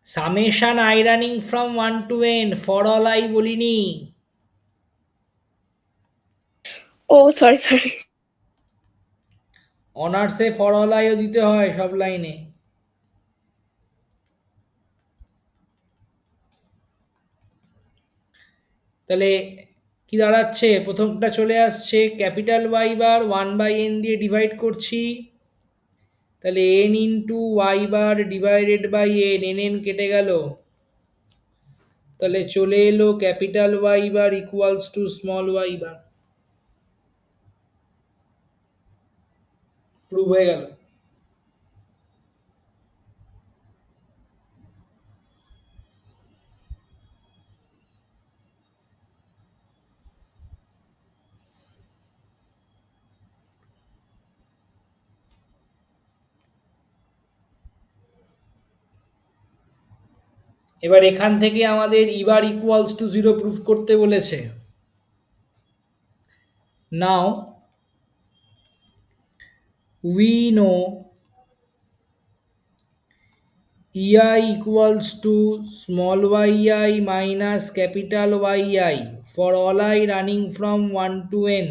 Summation i running from 1 to n, for all I বলিনি। ও সরি সরি। অনার্সে ফর অল আইও দিতে হয় সব লাইনে। তাহলে কি দাঁড়াচ্ছে? প্রথমটা চলে আসছে ক্যাপিটাল ওয়াই বার 1/n দিয়ে ডিভাইড করছি, তাহলে n into y bar divided by n, n কেটে গেল, তাহলে চলে এলো capital y bar equals to small y bar. Prove হয়ে গেল। এবার এখান থেকে আমাদের e bar equals to 0 proof করতে বলেছে। Now we know ei equals to small yi minus capital yi for all I running from 1 to n,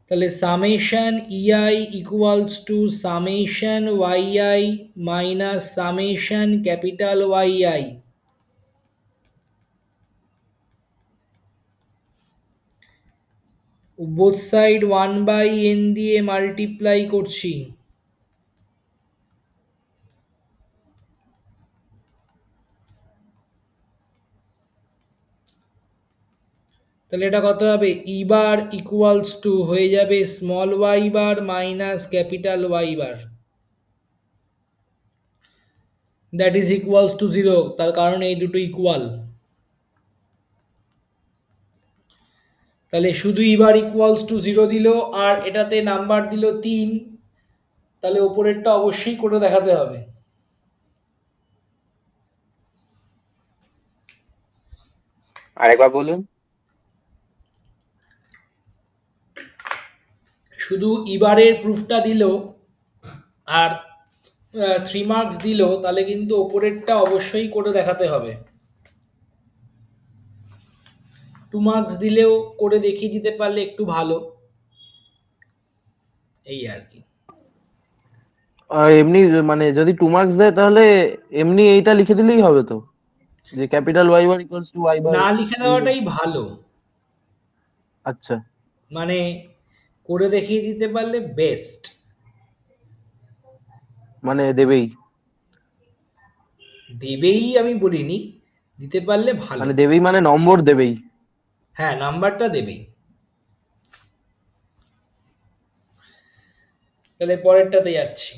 তাহলে summation ei equals to summation yi minus summation capital yi, both side 1/n দিয়ে multiply করছি, তাহলে এটা কত হবে? ই bar equals to হয়ে যাবে small y bar minus capital y bar, that is equals to 0, তার কারণ এই দুটো ইকুয়াল। তাহলে শুধু ই বার ইকুয়ালস টু 0 দিল আর এটাতে নাম্বার দিল 3, তাহলে ওপরেরটা অবশ্যই করে দেখাতে হবে। আরেকবার বলুন। শুধু ইবারের প্রুফটা দিল আর 3 মার্কস দিল, তাহলে কিন্তু ওপরেরটা অবশ্যই করে দেখাতে হবে। 2 মার্কস দিলেও করে দেখিয়ে দিতে পারলে একটু ভালো, এই আর কি। এমনি মানে যদি 2 মার্কস দেয় তাহলে এমনি এইটা লিখে দিলেই হবে তো, যে capital y bar equals to y bar. না লিখে দেওয়াটাই ভালো, আচ্ছা, মানে করে দেখিয়ে দিতে পারলে বেস্ট। মানে দেবেই, দেবেই আমি বলিনি, দিতে পারলে ভালো। মানে দেবেই মানে নম্বর দেবেই। হ্যাঁ, নাম্বারটা দেবেই। তাহলে পরেরটাতে যাচ্ছি।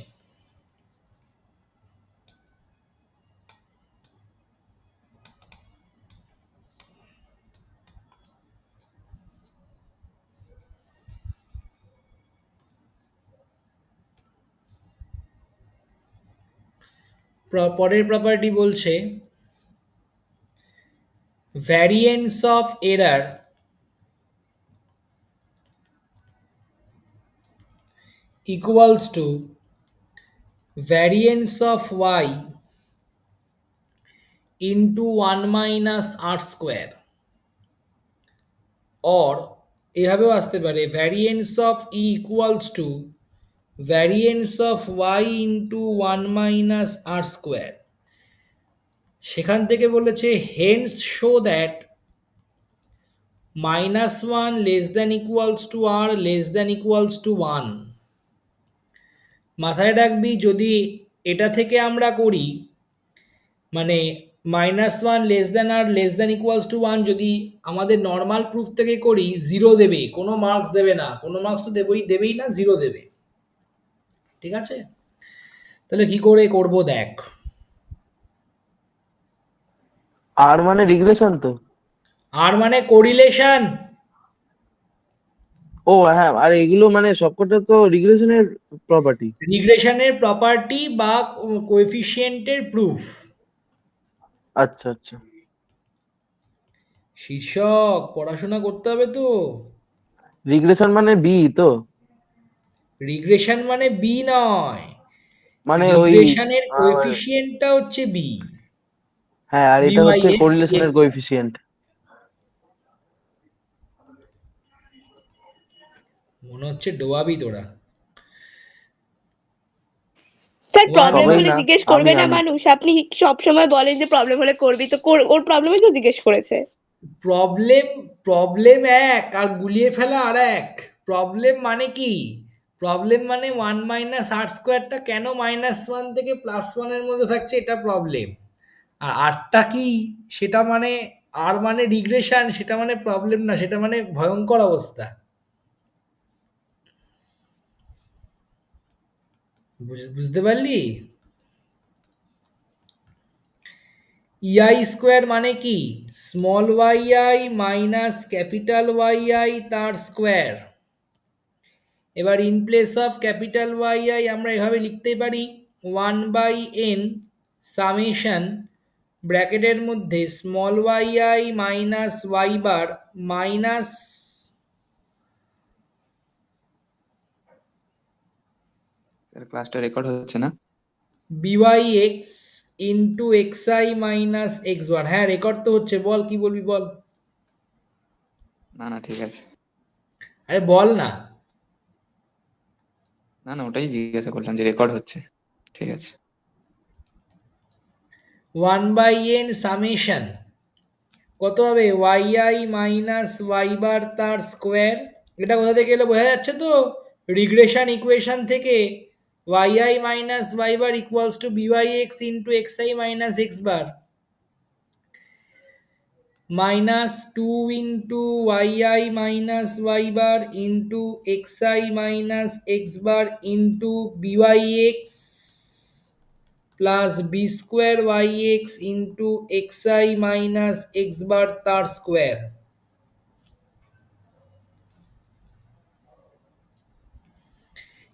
পরের প্রপার্টি বলছে variance of error equals to variance of y into 1 minus r square, or এভাবেও আসতে পারে variance of e equals to variance of y into 1 minus r square। সেখান থেকে বলেছে hence show that -1 less than equals to r less than equals to 1। মাথায় রাখবি যদি এটা থেকে আমরা করি, মানে -1 less than r less than equals to 1 যদি আমাদের নর্মাল প্রুফ থেকে করি, 0 দেবে, কোনো মার্কস দেবে না, কোনো মার্কস তো দেবেই না, 0 দেবে। ঠিক আছে, তাহলে কি করে করব দেখ। আর মানে রিগ্রেশন তো। আর মানে কোরিলেশন। ও হ্যাঁ, আর এগুলো মানে সবকটা তো রিগ্রেশনের প্রপার্টি। রিগ্রেশনের প্রপার্টি বা কোএফিসিয়েন্টের প্রুফ। আচ্ছা আচ্ছা, শীর্ষক পড়াশোনা করতে হবে তো। রিগ্রেশন মানে বি তো, রিগ্রেশন মানে বি নয়, মানে ওই রিগ্রেশনের আহ, কোএফিসিয়েন্টটা হচ্ছে বি। হ্যাঁ, আর এটা হচ্ছে BYX কোরিলেশনের DX। কোএফিসিয়েন্ট। মনে হচ্ছে ডোবাবি তোরা। স্যার One প্রবলেম সবাই হলে না, জিজ্ঞেস আমি করবে না আমি মানুষ? আপনি সব সময় বলেন যে প্রবলেম হলে করবি, তো ওর প্রবলেমই তো জিজ্ঞেস করেছে। প্রবলেম, প্রবলেম এক আর গুলিয়ে ফেলা আর এক। প্রবলেম মানে কি? প্রবলেম মানে 1 মাইনাস আর স্কোয়ারটা কেন -1 থেকে +1 এর মধ্যে থাকছে, এটা প্রবলেম। আর আরটা কি, সেটা মানে, আর মানে রিগ্রেশন, সেটা মানে প্রবলেম না, সেটা মানে ভয়ঙ্কর অবস্থা। বুঝতে পারলি? ইআই স্কোয়ার মানে কি? Small y i minus capital y i তার স্কোয়ার। এবার in place of capital y i আমরা এভাবে লিখতে পারি 1/n সামেশন ব্র্যাকেটের মধ্যে small y i minus y bar minus sir ক্লাসটা রেকর্ড হচ্ছে না? BYX into XI minus x bar. হ্যাঁ, রেকর্ড তো হচ্ছে, বল কি বলবি বল। না না, ঠিক আছে। আরে বল না। না না, ওটাই জিজ্ঞাসা করলাম যে রেকর্ড হচ্ছে। ঠিক আছে। 1/n সামেশন কত হবে? ওয়াই মাইনাস ওয়াই বার তার স্কোয়ার। এটা কোথা থেকে এলো বোঝা যাচ্ছে তো? রিগ্রেশন ইকুয়েশন থেকে। Y minus y bar equals to BYX into XI minus x bar minus 2 into y minus y bar into XI minus x bar into BYX plus b square y x into XI minus x bar তার square.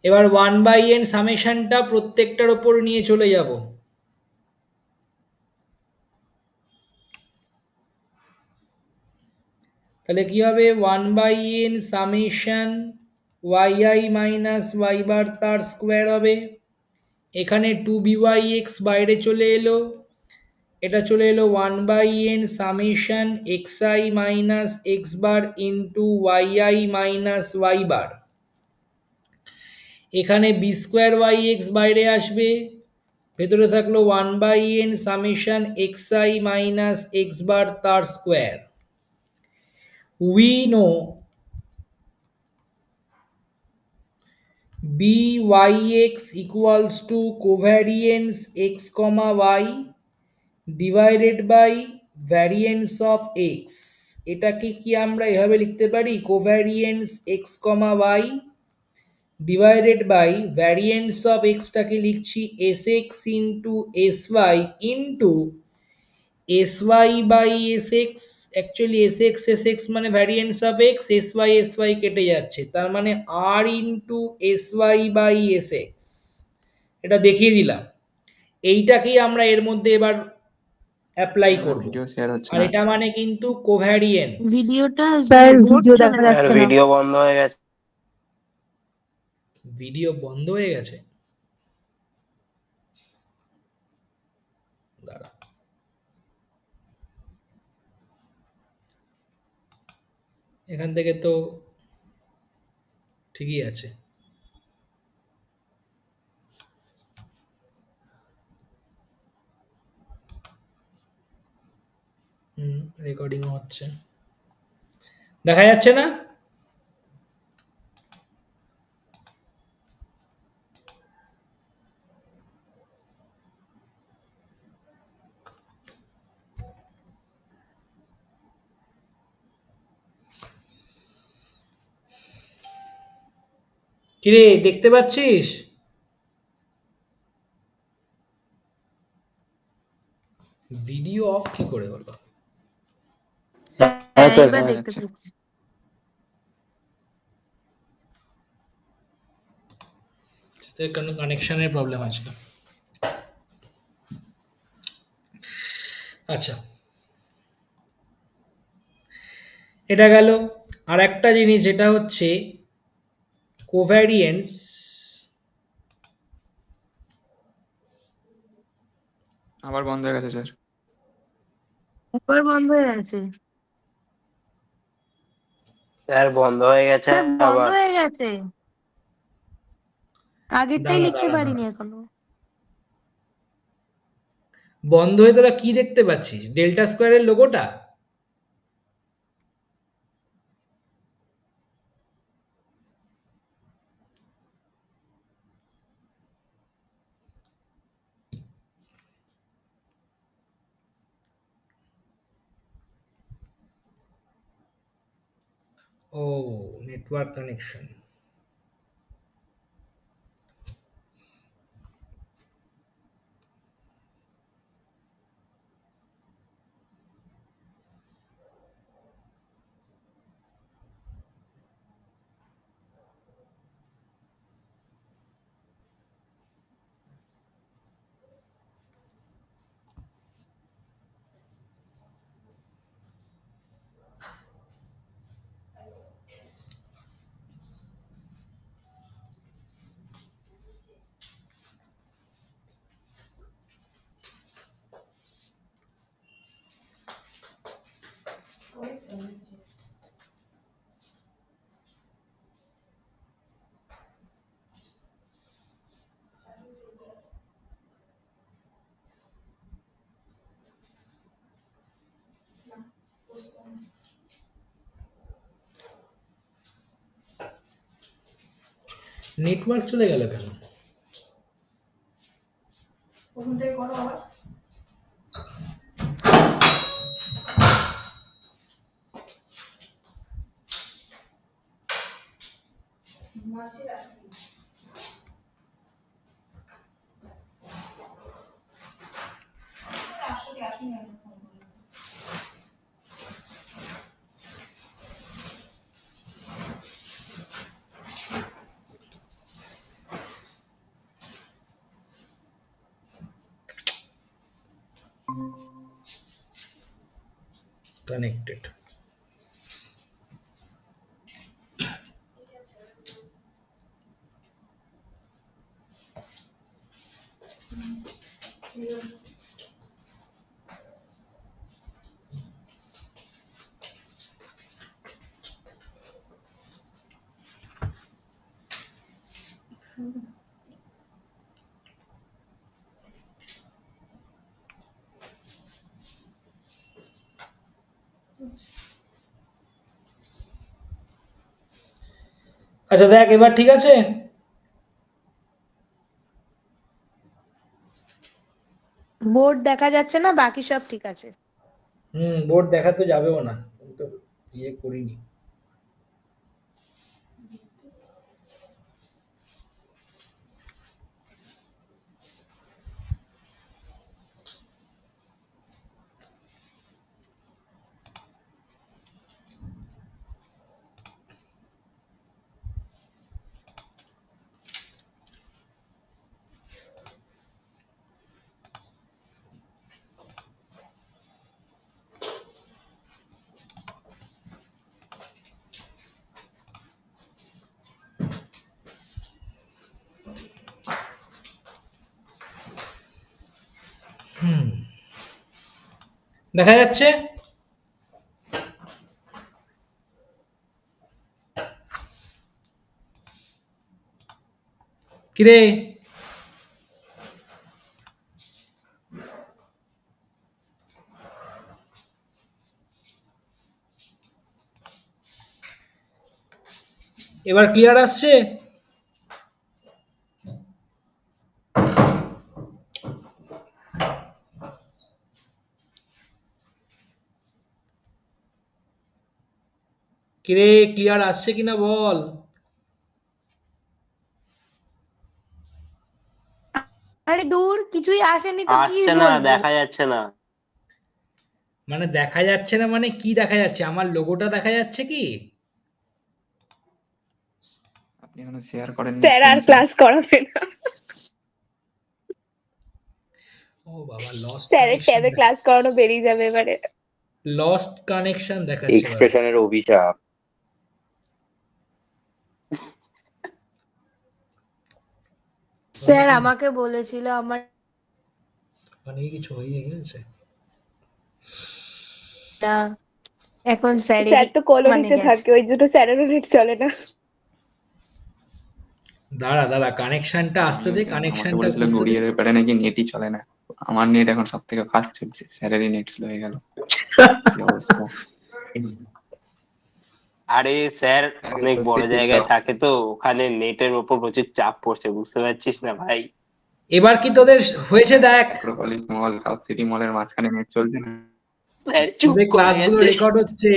এবার 1/n সামেশনটা প্রত্যেকটার ওপর নিয়ে চলে যাব। তাহলে কি হবে? 1/n summation y minus y bar তার স্কোয়ার হবে। এখানে 2BYX বাইরে চলে এলো, এটা চলে এলো 1/n summation XI minus x bar into y minus y bar. এখানে বি স্কোয়ার ওয়াই এক্স বাইরে আসবে, ভেতরে থাকলো 1/n summation x i minus x bar তার square. We know byx equals to covariance x comma y divided by variance of x. এটাকে কি আমরা এভাবে লিখতে পারি, covariance x comma y divided by variance of এক্সটাকে লিখছি s x into s y into s y by s x. Actually s x মানে variance of x, s y কেটে যাচ্ছে, তার মানে আর into s y by s x. এটা দেখিয়ে দিলাম। এইটাকেই আমরা এর মধ্যে এবার অ্যাপ্লাই করব, ভিডিও শেয়ার হচ্ছে আর না। এটা মানে কিন্তু কোভ্যারিয়েন্স। ভিডিওটা স্যার বোর্ড ভিডিও চলে দেখা যাচ্ছে। যাচ্ছে না। ভিডিও বন্ধ হয়ে গেছে। ভিডিও বন্ধ হয়ে গেছে, দাঁড়া। এখান থেকে তো ঠিকই আছে। রেকর্ডিংও হচ্ছে, দেখা যাচ্ছে না? কিরে, দেখতে পাচ্ছিস? ভিডিও অফ কি করে হলো? হ্যাঁ, স্যার, এবার দেখা দেখতে যাচ্ছে। পাচ্ছি। সেটার কারণে কানেকশনের প্রবলেম আছে। আচ্ছা, এটা গেল। আর একটা জিনিস যেটা হচ্ছে কোভ্যারিয়েন্স আবার বন্ধ হয়ে গেছে স্যার। আবার বন্ধ হয়ে গেছে। স্যার বন্ধ হয়ে গেছে স্যার বন্ধ আবার। হয়ে গেছে। আগেরটাই দাঁড়া লিখতে দাঁড়া পারিনি দাঁড়া, এখনো। বন্ধ হয়ে তোরা কি দেখতে পাচ্ছিস? ডেল্টা স্কোয়ারের লোগোটা? ও, নেটওয়ার্ক কানেকশন। নেটওয়ার্ক চলে গেল কেন? Connected. আচ্ছা দেখ এবার ঠিক আছে। বোর্ড দেখা যাচ্ছে না, বাকি সব ঠিক আছে। বোর্ড দেখা তো যাবেও না, আমি তো ইয়ে করিনি। দেখা যাচ্ছে? কিরে? এবার ক্লিয়ার আসছে? কিরে ক্লিয়ার আসছে কিনা বল? আরে দূর, কিছুই আসেনি তো কি আসছে না, বলবো। দেখা যাচ্ছে না। মানে দেখা যাচ্ছে না মানে কি দেখা যাচ্ছে? আমার লোগোটা দেখা যাচ্ছে কি? আপনি এখনো শেয়ার করেননি স্যার আর স্ক্রিন শেয়ার। ক্লাস করাবে না, ও বাবা, লস্ট স্যারের কানেকশন, ট্যাবে ক্লাস করানো বেরিয়ে যাবে এবারে। লস্ট কানেকশন দেখাচ্ছে এবার। এক্সপ্রেশনের অভিশাপ। স্যার আমাকে বলেছিল আমার মানে কিছু হয়ে গেছে। না, এখন স্যার স্যারেরই তো মানে কলোনিতে গেছে। থাকে, ওই জন্য স্যারেরও নেট চলে না। দাঁড়া দাঁড়া, কানেকশনটা আসতে দে, আমাকে কানেকশনটা বলেছিল করতে দে। গড়িয়ার ব্যাপারে নাকি নেটই চলে না। আমার নেট এখন সব থেকে ফাস্ট চলছে, স্যারেরই নেট স্লো হয়ে গেল। কি অবস্থা! আরে স্যার অনেক সত্যি বড় খুব জায়গায় থাকে তো ওখানে নেটের উপর প্রচুর চাপ পড়ছে, বুঝতে পারছিস না ভাই? এবার কি তোদের হয়েছে দেখ? অ্যাক্রোপলিস মল, সাউথ সিটি মলের মাঝখানে নেট চলছে না। স্যার চুপ তোদের করে ক্লাসগুলো গেছে। রেকর্ড হচ্ছে।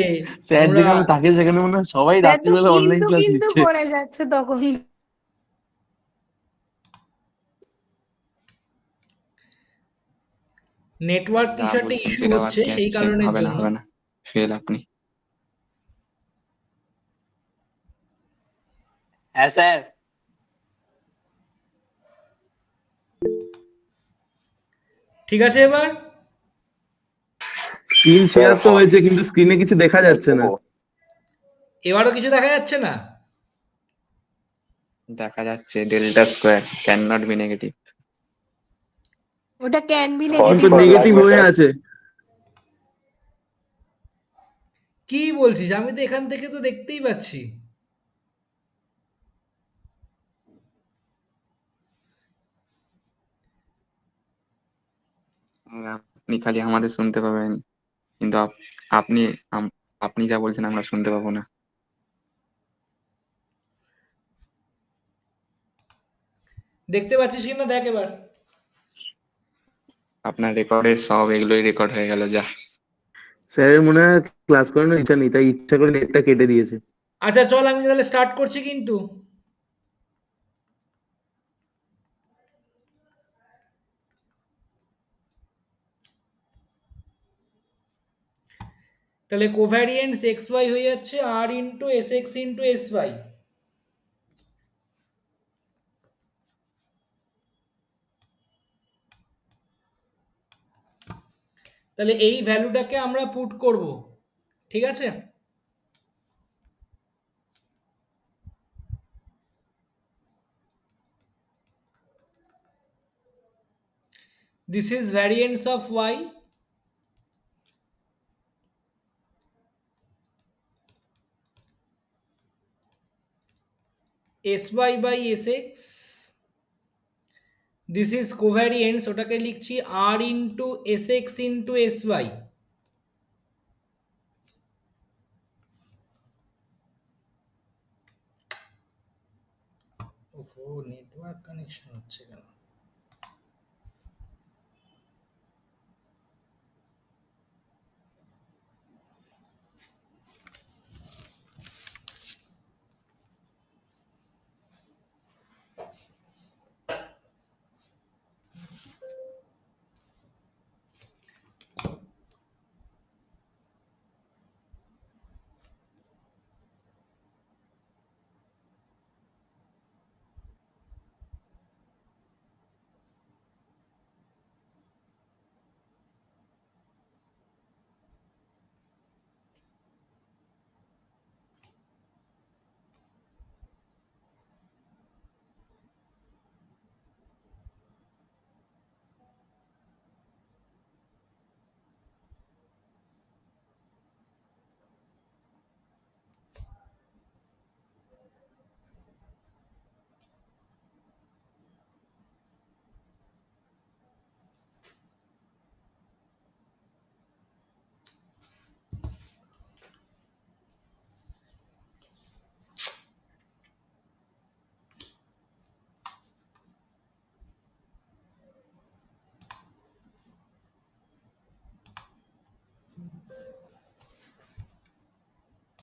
স্যার আমরা যেখানে থাকে সেখানে মনে হয় সবাই স্যার তো রাত্রিবেলা অনলাইন কিন্তু ক্লাস কিন্তু নিচ্ছে। করে যাচ্ছে তখন। নেটওয়ার্ক যা কিছু একটা বলছেন ইস্যু সেটাও হচ্ছে আটকে সেই যাচ্ছে, কারণের হবে না জন্য। হবে না, ফেল আপনি। হ্যাঁ স্যার। ঠিক আছে এবার? স্ক্রিন শেয়ার তো হয়েছে কিন্তু স্ক্রিনে কিছু দেখা যাচ্ছে না। এবারও কিছু দেখা যাচ্ছে না? দেখা যাচ্ছে delta square cannot be negative. ওটা ক্যান বি কিন্তু নেগেটিভ। নেগেটিভ হয়ে আছে। কি বলছিস? আমি তো এখান থেকে তো দেখতেই পাচ্ছি। আপনি খালি আমাদের শুনতে পাবেন, কিন্তু আপনি আপনি যা বলছেন আমরা শুনতে পাবো না। দেখতে পাচ্ছিস কিনা দেখ এবার। আপনার রেকর্ডের সব এগুলোই রেকর্ড হয়ে গেল যা। স্যারের মনে হয় ক্লাস করানোর ইচ্ছা নেই, তাই ইচ্ছা করে নেটটা কেটে দিয়েছে। আচ্ছা চল, আমি তাহলে স্টার্ট করছি কিন্তু। তাহলে কোভ্যারিয়েন্স এক্স ওয়াই হয়ে যাচ্ছে আর into s x into s y. তাহলে এই ভ্যালুটাকে আমরা পুট করব, ঠিক আছে? This is variance of y sy by sx. This is covariance, ওটাকে লিখছি r into sx into sy. Network connection হচ্ছে কেন?